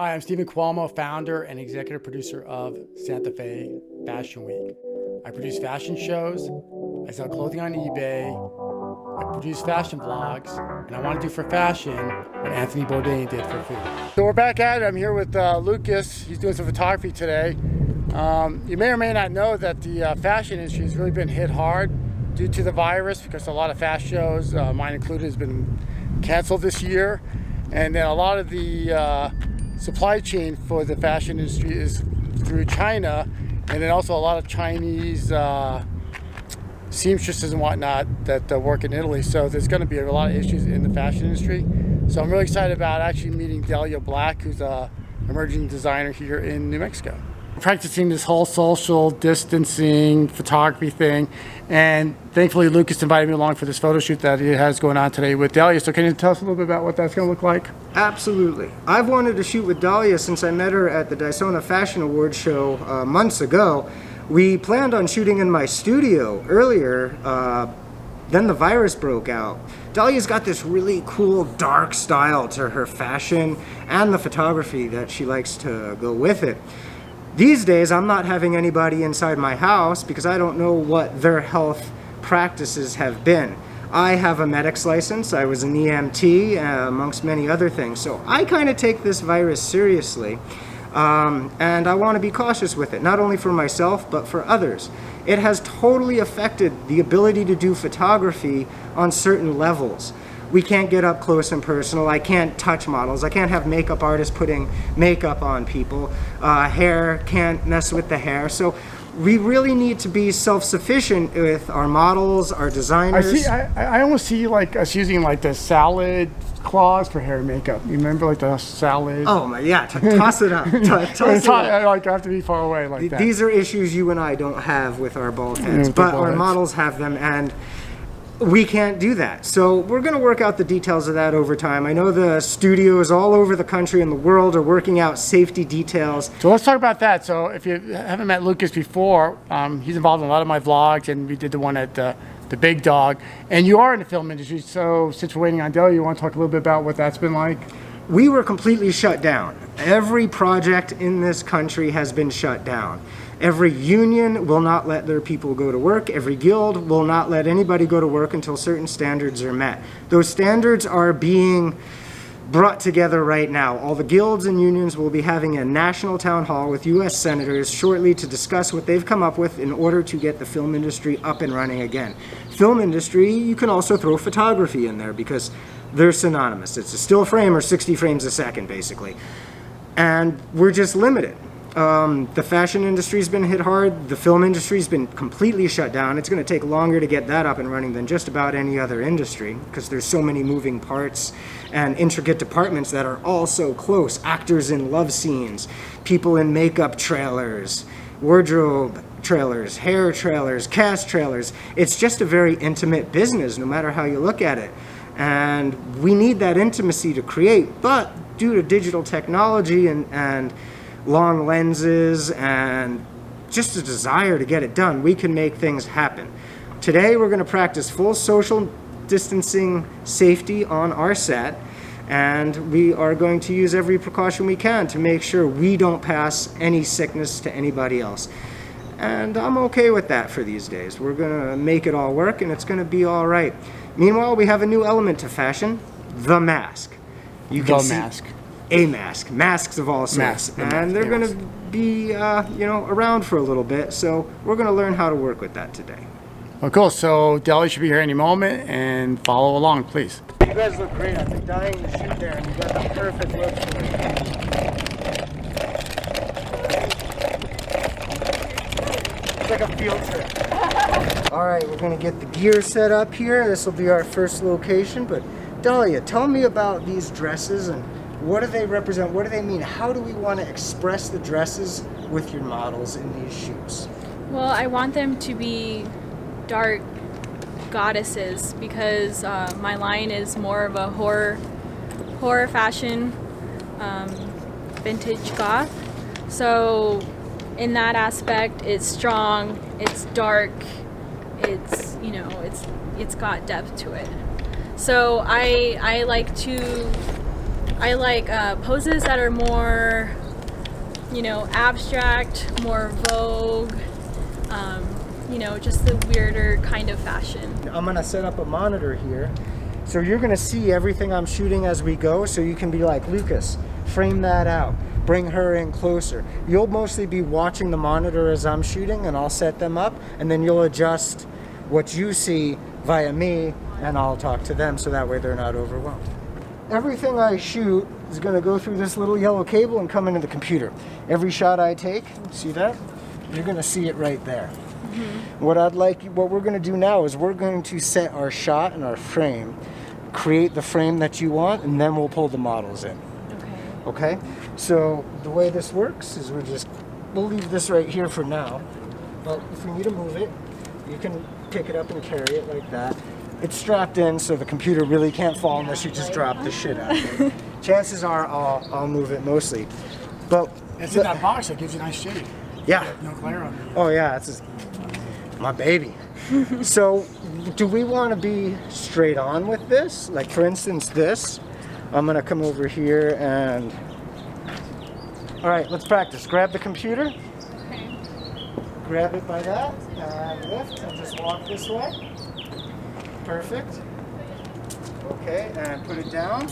Hi, I'm Stephen Cuomo, founder and executive producer of Santa Fe Fashion Week. I produce fashion shows, I sell clothing on eBay, I produce fashion vlogs, and I want to do for fashion what Anthony Bourdain did for food. So we're back at it. I'm here with Lucas. He's doing some photography today. You may or may not know that the fashion industry has really been hit hard due to the virus, because a lot of fast shows, mine included, has been canceled this year. And then a lot of the supply chain for the fashion industry is through China, and then also a lot of Chinese seamstresses and whatnot that work in Italy. So there's going to be a lot of issues in the fashion industry. So I'm really excited about actually meeting Dahlia Black, who's an emerging designer here in New Mexico. Practicing this whole social distancing photography thing, and thankfully Lucas invited me along for this photo shoot that he has going on today with Dahlia. So can you tell us a little bit about what that's going to look like? Absolutely. I've wanted to shoot with Dahlia since I met her at the Daytona Fashion Awards show months ago. We planned on shooting in my studio earlier, then the virus broke out. Dahlia's got this really cool dark style to her fashion and the photography that she likes to go with it. These days, I'm not having anybody inside my house because I don't know what their health practices have been. I have a medic's license, I was an EMT, amongst many other things. So I kind of take this virus seriously, and I want to be cautious with it, not only for myself, but for others. It has totally affected the ability to do photography on certain levels. We can't get up close and personal. I can't touch models. I can't have makeup artists putting makeup on people. Hair, can't mess with the hair. So we really need to be self-sufficient with our models, our designers. I almost see like us using like the salad claws for hair and makeup. You remember like the salad? Oh my, yeah, toss it up. Toss it up. Like I have to be far away like that. These are issues you and I don't have with our bald heads, but our models have them, and we can't do that. So we're going to work out the details of that over time. I know the studios all over the country and the world are working out safety details. So let's talk about that. So if you haven't met Lucas before, he's involved in a lot of my vlogs, and we did the one at the Big Dog. And you are in the film industry, so since we're waiting on Dahlia, you want to talk a little bit about what that's been like? We were completely shut down. Every project in this country has been shut down. Every union will not let their people go to work. Every guild will not let anybody go to work until certain standards are met. Those standards are being brought together right now. All the guilds and unions will be having a national town hall with U.S. senators shortly to discuss what they've come up with in order to get the film industry up and running again. Film industry, you can also throw photography in there because they're synonymous. It's a still frame or 60 frames a second, basically. And we're just limited. The fashion industry's been hit hard. The film industry's been completely shut down. It's going to take longer to get that up and running than just about any other industry because there's so many moving parts and intricate departments that are all so close. Actors in love scenes, people in makeup trailers, wardrobe trailers, hair trailers, cast trailers. It's just a very intimate business no matter how you look at it. And we need that intimacy to create, but due to digital technology and long lenses and just a desire to get it done, we can make things happen. Today we're going to practice full social distancing safety on our set, and we are going to use every precaution we can to make sure we don't pass any sickness to anybody else. And I'm okay with that for these days. We're going to make it all work, and it's going to be all right. Meanwhile, we have a new element to fashion, the mask. You can see a mask, masks of all sorts, and they're going to be, around for a little bit. So we're going to learn how to work with that today. Well, cool. So Dahlia should be here any moment, and follow along, please. You guys look great. I've been dying to shoot there, and you got the perfect look for it. It's like a field trip. All right, we're going to get the gear set up here. This will be our first location. But Dahlia, tell me about these dresses and what do they represent? What do they mean? How do we want to express the dresses with your models in these shoots? Well, I want them to be dark goddesses because my line is more of a horror fashion, vintage goth. So in that aspect, it's strong, it's dark, it's it's got depth to it. So I like to I like poses that are more, you know, abstract, more vogue, you know, just the weirder kind of fashion. I'm gonna set up a monitor here. So you're gonna see everything I'm shooting as we go, so you can be like, Lucas, frame that out, bring her in closer. You'll mostly be watching the monitor as I'm shooting, and I'll set them up, and then you'll adjust what you see via me, and I'll talk to them, so that way they're not overwhelmed. Everything I shoot is gonna go through this little yellow cable and come into the computer. Every shot I take, see that? You're gonna see it right there. What we're gonna do now is we're going to set our shot and our frame, create the frame that you want, and then we'll pull the models in. Okay? So the way this works is we'll leave this right here for now, but if we need to move it, you can pick it up and carry it like that. It's strapped in, so the computer really can't fall unless you just drop the shit out of it. Chances are I'll move it mostly. But It's in that box that gives you a nice shade. yeah. No glare on it. Oh yeah, it's my baby. So do we want to be straight on with this? Like for instance this, I'm gonna come over here and, all right, let's practice. Grab the computer, grab it by that, and lift, and just walk this way. Perfect. Okay, and put it down.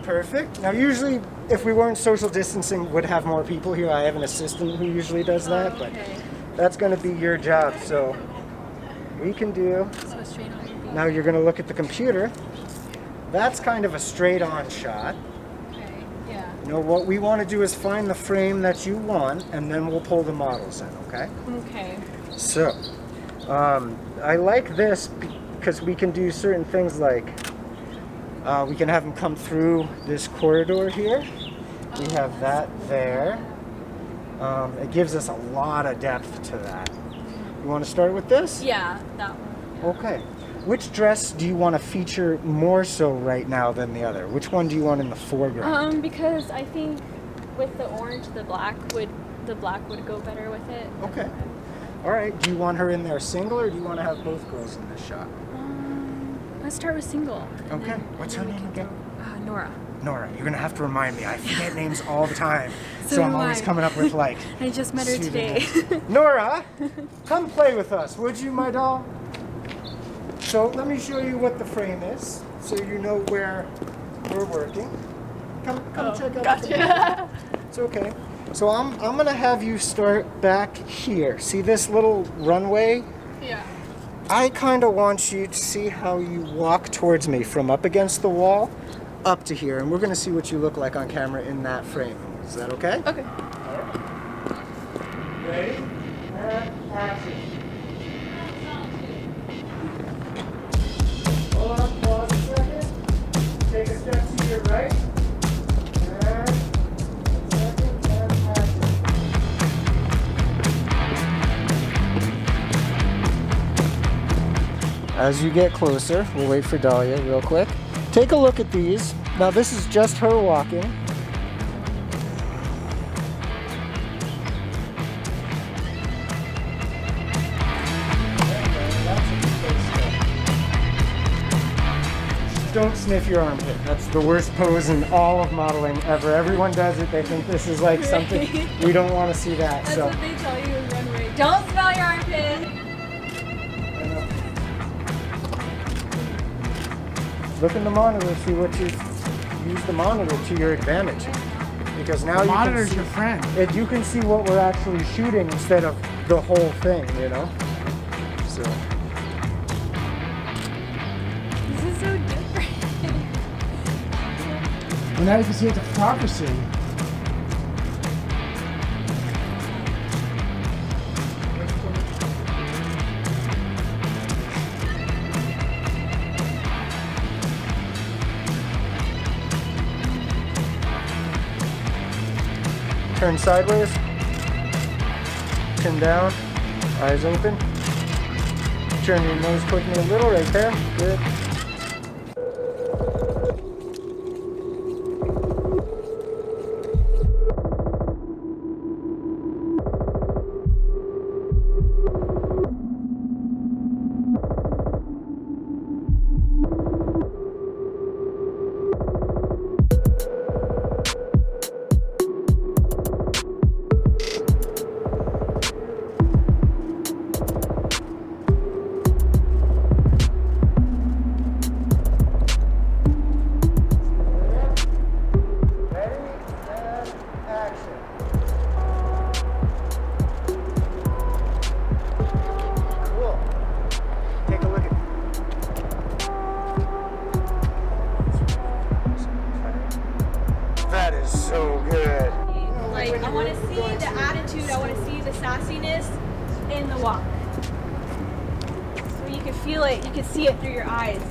Perfect. Now usually, if we weren't social distancing, would have more people here. I have an assistant who usually does that, but that's going to be your job. So we can do. So straight on. Now you're going to look at the computer. That's kind of a straight on shot. Okay. Yeah. You know, what we want to do is find the frame that you want, and then we'll pull the models in, okay? Okay. So, I like this because we can do certain things like we can have them come through this corridor here. We have that there. It gives us a lot of depth to that. You want to start with this? Yeah, that one. Okay. Which dress do you want to feature more so right now than the other? Which one do you want in the foreground? Because I think with the orange, the black would go better with it. Okay. All right. Do you want her in there single, or do you want to have both girls in this shot? Let's start with single. Okay. What's her name again? Nora. Nora. You're gonna have to remind me. I forget names all the time, So so I'm do always I. coming up with like. I just met her today. pseudonyms. Nora, come play with us, would you, my doll? So let me show you what the frame is, so you know where we're working. Come check out. Gotcha. It's okay. So I'm gonna have you start back here. See this little runway? Yeah. I kind of want you to see how you walk towards me from up against the wall up to here, and we're gonna see what you look like on camera in that frame. Is that okay? Okay. Ready? And action. Hold on, pause a second. Take a step to your right. And a second, and action. As you get closer, we'll wait for Dahlia real quick. Take a look at these. Now this is just her walking. Don't sniff your armpit. That's the worst pose in all of modeling ever. Everyone does it. They think this is like something. We don't want to see that. That's So what they tell you in runway. Don't smell your armpit. look in the monitor, see what you use the monitor to your advantage. Because now The you can monitor's see, your friend. you can see what we're actually shooting instead of the whole thing, you know? So. This is so different. Well, now you can see it's a photography. Turn sideways, chin down, eyes open. Turn your nose towards me a little right there. Good. the attitude, I want to see the sassiness in the walk. So you can feel it, you can see it through your eyes.